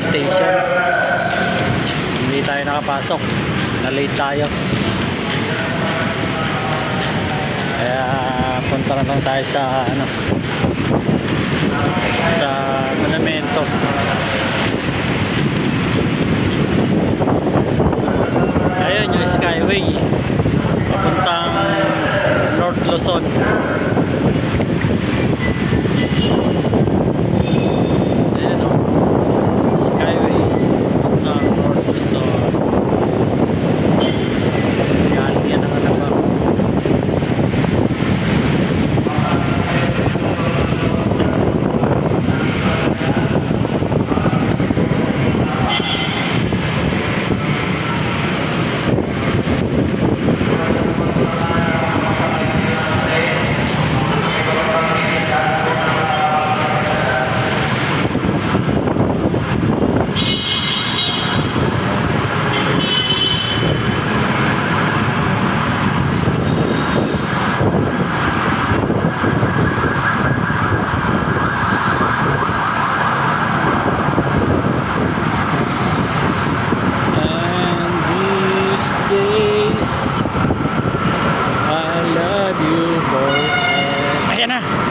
station. Hindi tayo nakapasok. Na-late tayo. Kaya punta na lang tayo sa sa monumento. Ayun yung Skyway papuntang North Luzon. Ayan o, Skyway papuntang North Luzon. Galing yan ang anak ko.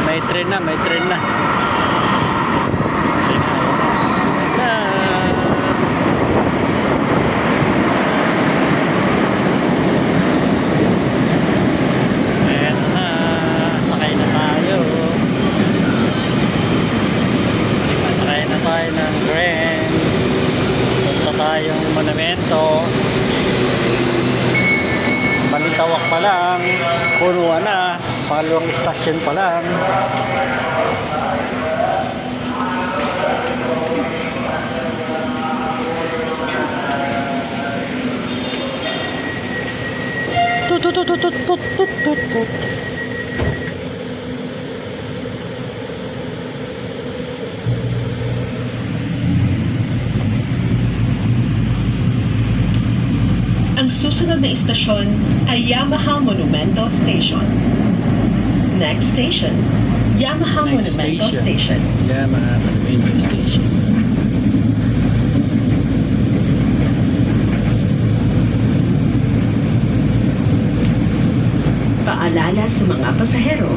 May tren na, may tren na. Ayan na, sakay na tayo. Sakay na tayo ng Grand. Punta tayong monumento. Balitawak pa lang, punuan na, pangalawang istasyon pa lang. Tut tut tut tut tut tut tut tut. Ang susunod na istasyon ay Yamaha Monumento Station. Next station, Yamaha Monumento Station. Yamaha Monumento Station. Paalala sa mga pasahero,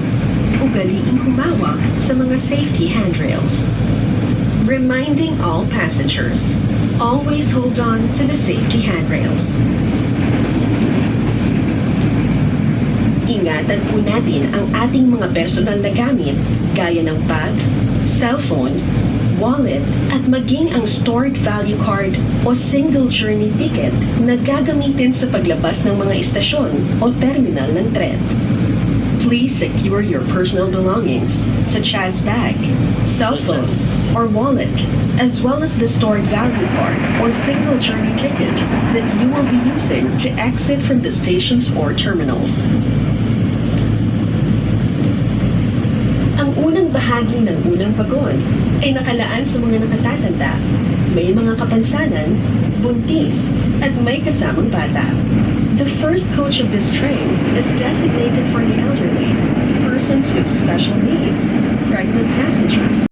ugaliing humawak sa mga safety handrails. Reminding all passengers, always hold on to the safety handrails. Ingatan po natin ang ating mga personal na gamit gaya ng bag, cellphone, wallet at maging ang stored value card o single journey ticket na gagamitin sa paglabas ng mga istasyon o terminal ng tren. Please secure your personal belongings such as bag, cell phone, or wallet, as well as the stored value card or single journey ticket that you will be using to exit from the stations or terminals. Ang unang bahagi ng unang vagon ay nakalaan sa mga nakatatanda, may mga kapansanan, buntis, at may kasamang bata. The first coach of this train is designated for the elderly, persons with special needs, pregnant passengers,